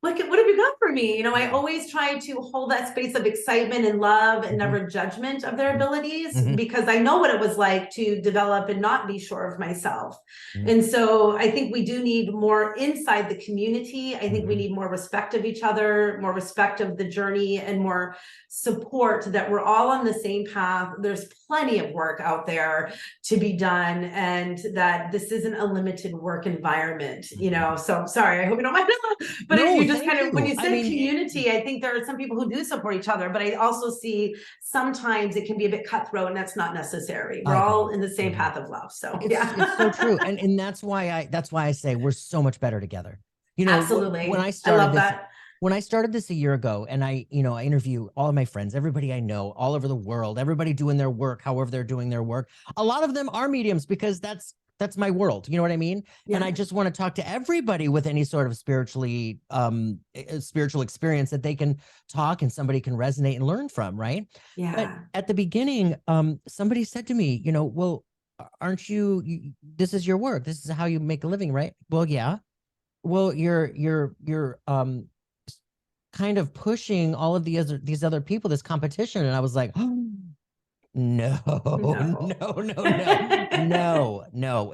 what have you got for me? I always try to hold that space of excitement and love and never judgment of their abilities, because I know what it was like to develop and not be sure of myself. And so I think we do need more inside the community. I think we need more respect of each other, more respect of the journey, and more support that we're all on the same path. There's plenty of work out there to be done, and that this isn't a limited work environment, so sorry, I hope you don't mind. But no, you just kind of, when you said community, I think there are some people who do support each other, but I also see sometimes it can be a bit cutthroat, and that's not necessary. We're all in the same path of love. So it's so true. And that's why I say we're so much better together. Absolutely. When I started this a year ago, and I interview all of my friends, everybody I know all over the world, everybody doing their work, however they're doing their work. A lot of them are mediums, because that's my world. You know what I mean? Yeah. And I just want to talk to everybody with any sort of spiritual experience that they can talk and somebody can resonate and learn from. Right. Yeah. But at the beginning, somebody said to me, well, aren't you, this is your work. This is how you make a living, right? Well, yeah. Well, you're kind of pushing all of these other people, this competition. And I was like, oh, no.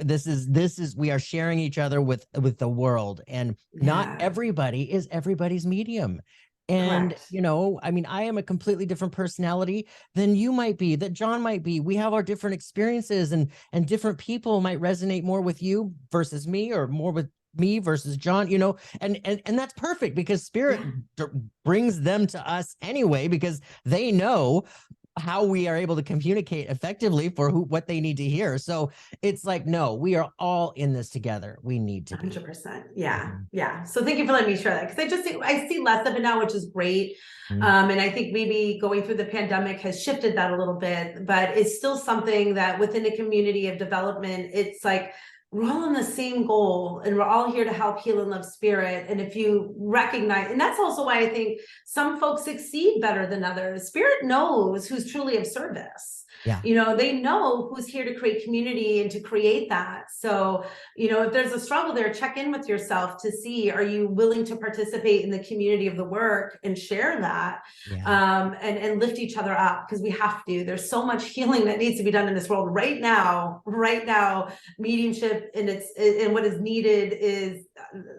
This is we are sharing each other with the world, and not everybody is everybody's medium. And correct. I am a completely different personality than you might be, that John might be. We have our different experiences, and different people might resonate more with you versus me, or more with me versus John, and that's perfect, because spirit brings them to us anyway, because they know how we are able to communicate effectively for what they need to hear. So it's like, no, we are all in this together. We need to be. 100%. Yeah. Yeah. So thank you for letting me share that. Cause I see less of it now, which is great. Mm-hmm. And I think maybe going through the pandemic has shifted that a little bit, but it's still something that within a community of development, it's like, we're all on the same goal and we're all here to help heal and love spirit. And if you recognize, and that's also why I think some folks succeed better than others. Spirit knows who's truly of service. Yeah. They know who's here to create community and to create that. So, if there's a struggle there, check in with yourself to see, are you willing to participate in the community of the work and share that, and lift each other up, because we have to. There's so much healing that needs to be done in this world right now. Mediumship and what is needed is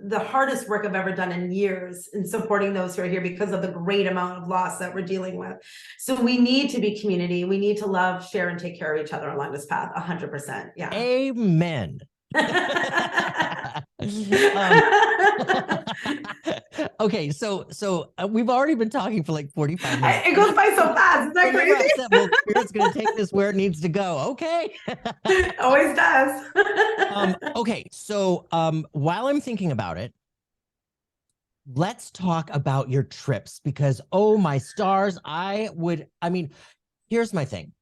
the hardest work I've ever done in years in supporting those who are here because of the great amount of loss that we're dealing with. So we need to be community. We need to love, share, and take care of each other along this path. 100%. Yeah. Amen. Okay, so we've already been talking for like 45 minutes. It goes by so fast. Isn't that crazy? Well, Spirit's going to take this where it needs to go. Okay. Always does. Okay, so while I'm thinking about it, let's talk about your trips, because oh my stars, here's my thing.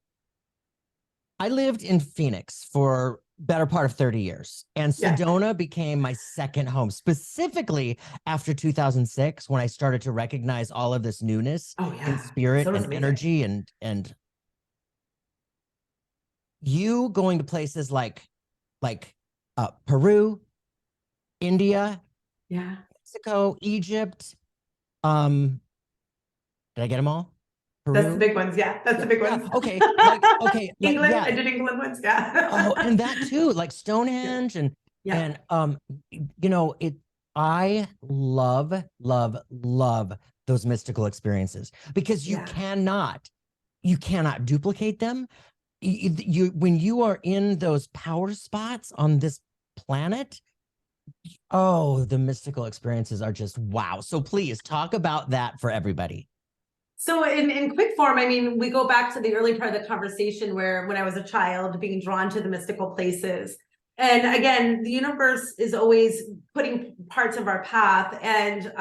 I lived in Phoenix for better part of 30 years, and Sedona became my second home, specifically after 2006, when I started to recognize all of this newness in spirit and energy, and you going to places like Peru, India, Mexico, Egypt. Did I get them all? Peru? That's the big ones. Yeah, that's the big ones. Okay. England. I did England ones. Yeah. Oh, and that too, like Stonehenge and I love those mystical experiences, because you cannot duplicate them. When you are in those power spots on this planet, the mystical experiences are just wow. So please talk about that for everybody. So in quick form, we go back to the early part of the conversation where when I was a child being drawn to the mystical places. And again, the universe is always putting parts of our path. And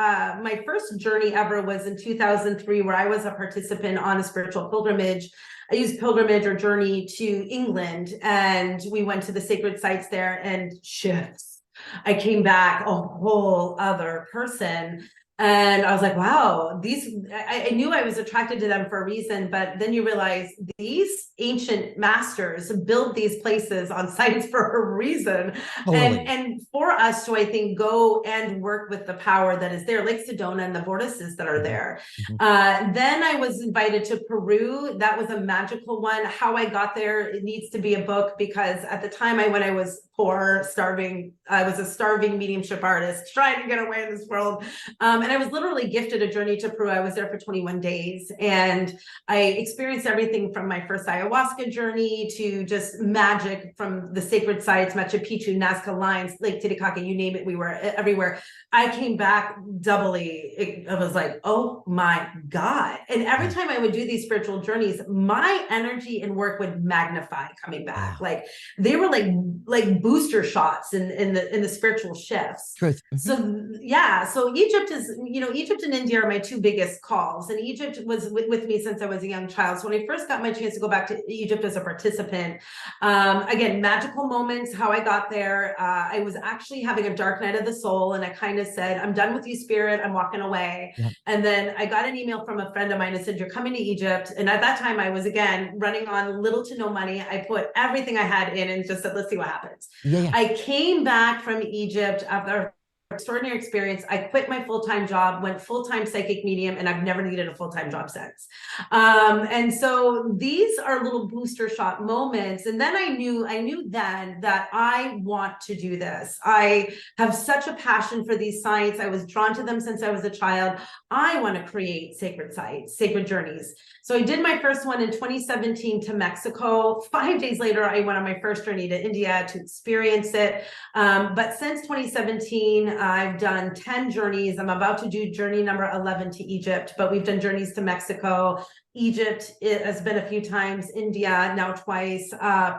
my first journey ever was in 2003, where I was a participant on a spiritual pilgrimage. I used pilgrimage or journey to England, and we went to the sacred sites there, and shifts. I came back a whole other person. And I was like, wow, I knew I was attracted to them for a reason, but then you realize these ancient masters build these places on sites for a reason. Totally. And for us to, I think, go and work with the power that is there, like Sedona and the vortices that are there. Then I was invited to Peru. That was a magical one. How I got there, it needs to be a book, because at the time when I was poor, starving, I was a starving mediumship artist trying to get away in this world. And I was literally gifted a journey to Peru. I was there for 21 days, and I experienced everything from my first ayahuasca journey to just magic from the sacred sites, Machu Picchu, Nazca Lines, Lake Titicaca, you name it, we were everywhere. I came back doubly. I was like, oh my God. And every time I would do these spiritual journeys, my energy and work would magnify coming back. Wow. Like they were like booster shots in the spiritual shifts. Truth. So Egypt is, Egypt and India are my two biggest calls, and Egypt was with me since I was a young child. So when I first got my chance to go back to Egypt as a participant, again, magical moments, how I got there. I was actually having a dark night of the soul, and I kind of said, I'm done with you, spirit, I'm walking away. And then I got an email from a friend of mine that said, you're coming to Egypt. And at that time I was, again, running on little to no money. I put everything I had in and just said, let's see what happens. I came back from Egypt after extraordinary experience. I quit my full-time job, went full-time psychic medium, and I've never needed a full-time job since. And so these are little booster shot moments. And then I knew then that I want to do this. I have such a passion for these sites. I was drawn to them since I was a child. I want to create sacred sites, sacred journeys. So I did my first one in 2017 to Mexico. 5 days later, I went on my first journey to India to experience it. But since 2017, I've done 10 journeys. I'm about to do journey number 11 to Egypt, but we've done journeys to Mexico. Egypt, it has been a few times. India, now twice.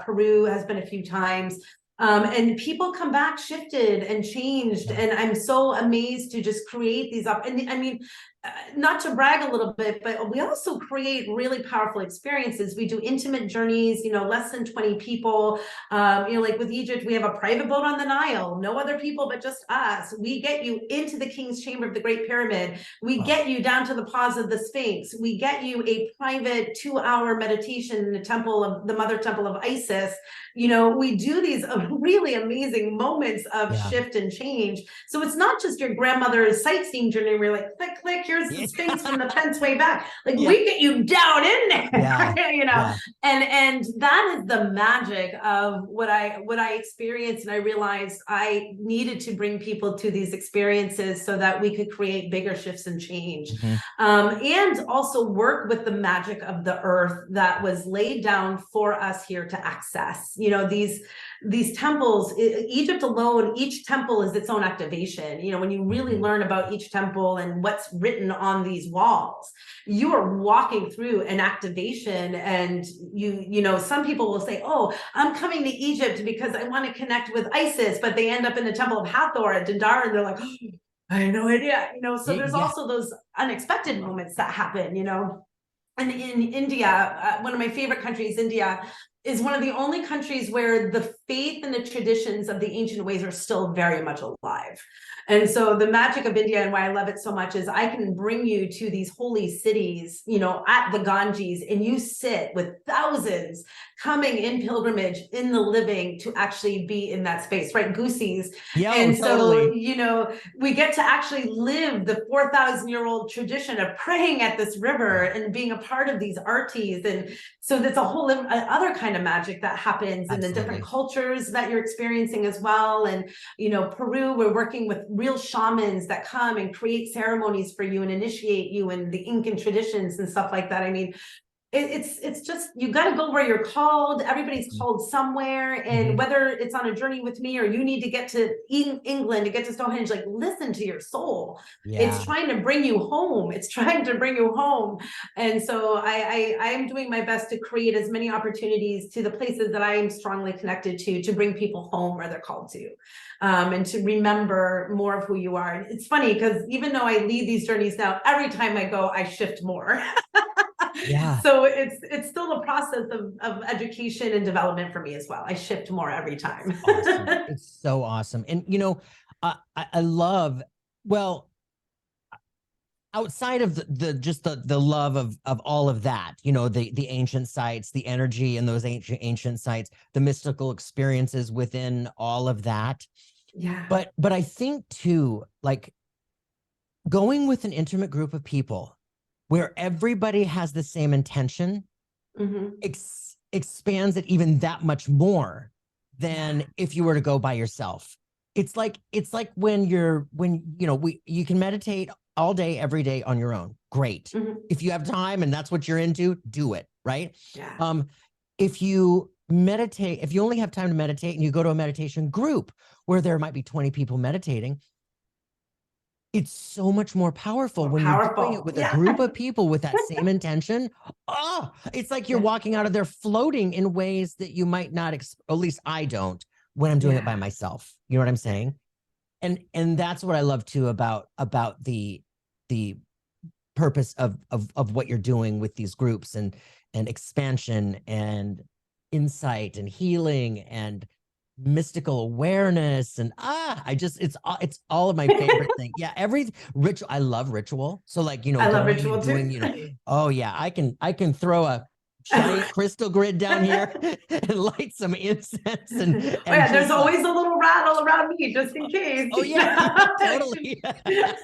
Peru has been a few times. And people come back shifted and changed. And I'm so amazed to just create these up. And I mean, not to brag a little bit, but we also create really powerful experiences. We do intimate journeys, less than 20 people. Like with Egypt, we have a private boat on the Nile, no other people but just us. We get you into the King's Chamber of the Great Pyramid. We get you down to the paws of the Sphinx. We get you a private 2-hour meditation in the Mother Temple of Isis. We do these really amazing moments of shift and change. So it's not just your grandmother's sightseeing journey where you're like, click, click, here's the Sphinx from the fence way back. Like we get you down in there, and that is the magic of what I experienced. And I realized I needed to bring people to these experiences so that we could create bigger shifts and change. And also work with the magic of the earth that was laid down for us here to access. These temples, Egypt alone, each temple is its own activation. When you really learn about each temple and what's written on these walls, you are walking through an activation. And some people will say, oh, I'm coming to Egypt because I want to connect with Isis, but they end up in the temple of Hathor at Dendar and they're like, oh, I had no idea. So there's also those unexpected moments that happen. And in India, one of my favorite countries, India, is one of the only countries where the faith and the traditions of the ancient ways are still very much alive. And so the magic of India and why I love it so much is I can bring you to these holy cities, at the Ganges, and you sit with thousands coming in pilgrimage in the living to actually be in that space, right? Goosies. And totally. So, we get to actually live the 4,000-year-old tradition of praying at this river and being a part of these artis. And so that's a whole other kind of magic that happens in the different cultures that you're experiencing as well. And, Peru, we're working with real shamans that come and create ceremonies for you and initiate you in the Incan traditions and stuff like that. I mean, it's just, you got to go where you're called. Everybody's called somewhere. And whether it's on a journey with me or you need to get to England to get to Stonehenge, like listen to your soul. It's trying to bring you home. It's trying to bring you home. And so I am doing my best to create as many opportunities to the places that I am strongly connected to bring people home where they're called to. And to remember more of who you are. And it's funny because even though I lead these journeys now, every time I go, I shift more. So it's still a process of education and development for me as well. I shift more every time. Awesome. It's so awesome. And, I love, well, outside of the love of all of that, the ancient sites, the energy in those ancient sites, the mystical experiences within all of that. But I think too, like going with an intimate group of people where everybody has the same intention expands it even that much more than if you were to go by yourself. It's like when you can meditate all day, every day on your own. Great. If you have time and that's what you're into, do it. Right. If you meditate, if you only have time to meditate and you go to a meditation group where there might be 20 people meditating, it's so much more powerful when you're doing it with a group of people with that same intention. Oh, it's like you're walking out of there floating in ways that you might not, at least I don't, when I'm doing it by myself. You know what I'm saying? And that's what I love too about the purpose of what you're doing with these groups and expansion and insight and healing and mystical awareness. And it's all of my favorite thing. Every ritual, I love ritual. So like, I love ritual too. Oh yeah, I can throw a giant crystal grid down here and light some incense and there's always a little rattle around me just in case. Totally. A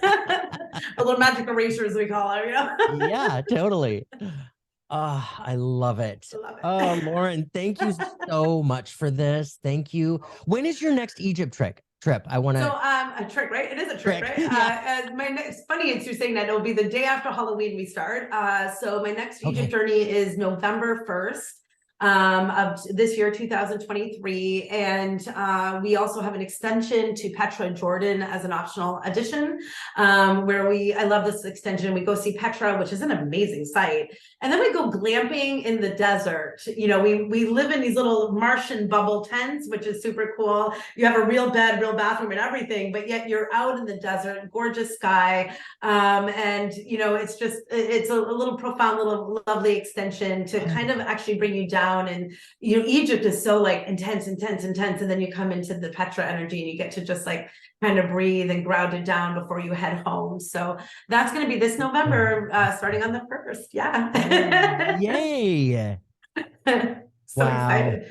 little magic eraser, as we call it. Totally. I love it. Oh, Lauren, thank you so much for this. Thank you. When is your next Egypt trip? I want to. So a trick, right? It is a trick, right? It's funny you're saying that. It'll be the day after Halloween we start. So my next Egypt journey is November 1st. of this year, 2023. And we also have an extension to Petra, Jordan as an optional addition, where I love this extension. We go see Petra, which is an amazing site. And then we go glamping in the desert. You know, we live in these little Martian bubble tents, which is super cool. You have a real bed, real bathroom and everything, but yet you're out in the desert, gorgeous sky. And, you know, it's a little profound, little lovely extension to kind of actually bring you down. And, you know, Egypt is so like intense. And then you come into the Petra energy and you get to just like kind of breathe and ground it down before you head home. So that's going to be this November, starting on the 1st. Yeah. Yay. So excited.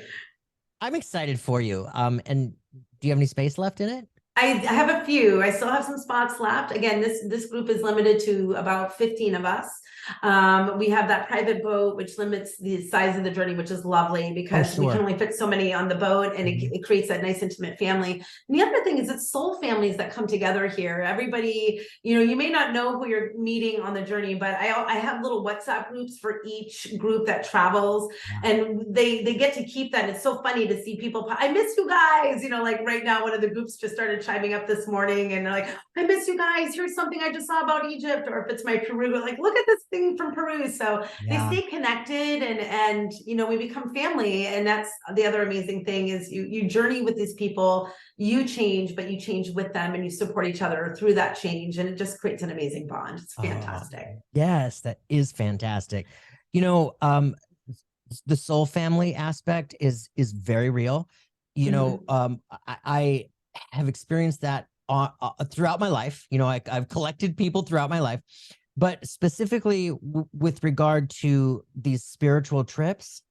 I'm excited for you. And do you have any space left in it? I have a few. I still have some spots left. Again, this group is limited to about 15 of us. We have that private boat, which limits the size of the journey, which is lovely because we can only fit so many on the boat, and it creates that nice intimate family. And the other thing is it's soul families that come together here. Everybody, you know, you may not know who you're meeting on the journey, but I have little WhatsApp groups for each group that travels, and they get to keep that. It's so funny to see people. I miss you guys. You know, like right now, one of the groups just started chiming up this morning, and they're like, I miss you guys. Here's something I just saw about Egypt, or if it's my Peru, like, look at this thing from Peru. So they stay connected, and you know, we become family. And that's the other amazing thing is you journey with these people, you change, but you change with them, and you support each other through that change, and it just creates an amazing bond. It's fantastic. Yes, that is fantastic. You know, the soul family aspect is very real. You know, I have experienced that throughout my life. You know, I've collected people throughout my life, but specifically with regard to these spiritual trips,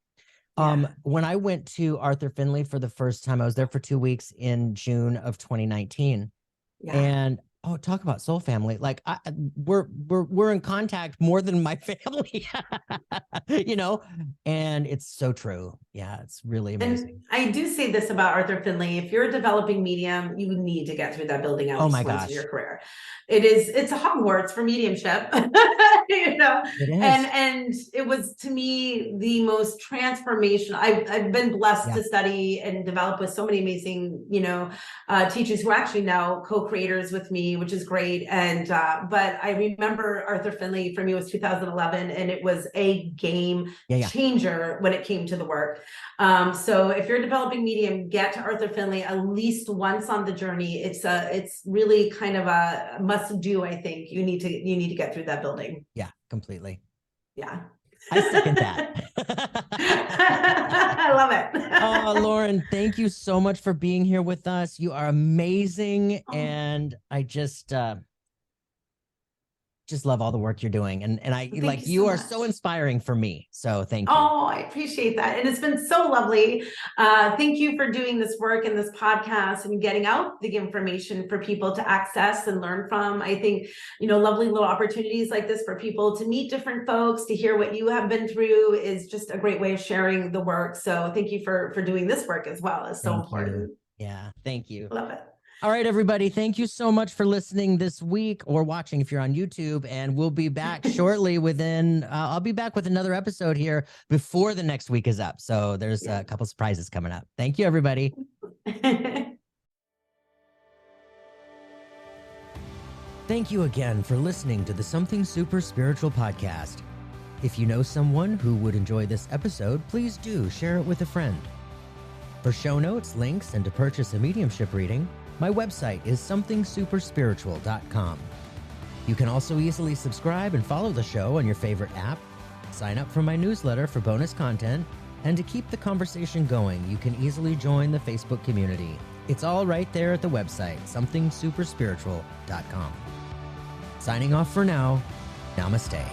when I went to Arthur Findlay for the first time, I was there for 2 weeks in June of 2019. And talk about soul family. Like we're in contact more than my family, you know, and it's so true. Yeah, it's really amazing. And I do say this about Arthur Findlay: if you're a developing medium, you need to get through that building at least once in your career. It's a Hogwarts for mediumship, you know. It is. And it was, to me, the most transformational. I've been blessed to study and develop with so many amazing, you know, teachers who are actually now co-creators with me, which is great. And but I remember Arthur Findlay, for me, was 2011, and it was a game changer when it came to the work. So if you're a developing medium, get to Arthur Findlay at least once on the journey. It's really kind of a must do. I think you need to get through that building. Yeah, completely. Yeah. I second that. I love it. Oh, Lauren, thank you so much for being here with us. You are amazing. And I just love all the work you're doing. And I like, you are so inspiring for me. So thank you. Oh, I appreciate that. And it's been so lovely. Thank you for doing this work and this podcast and getting out the information for people to access and learn from. I think, you know, lovely little opportunities like this for people to meet different folks, to hear what you have been through is just a great way of sharing the work. So thank you for doing this work as well. It's so important. Yeah. Thank you. Love it. All right, everybody. Thank you so much for listening this week, or watching if you're on YouTube. And we'll be back shortly I'll be back with another episode here before the next week is up. So there's a couple surprises coming up. Thank you, everybody. Thank you again for listening to the Something Super Spiritual podcast. If you know someone who would enjoy this episode, please do share it with a friend. For show notes, links, and to purchase a mediumship reading, my website is somethingsuperspiritual.com. You can also easily subscribe and follow the show on your favorite app, sign up for my newsletter for bonus content, and to keep the conversation going, you can easily join the Facebook community. It's all right there at the website, somethingsuperspiritual.com. Signing off for now, namaste.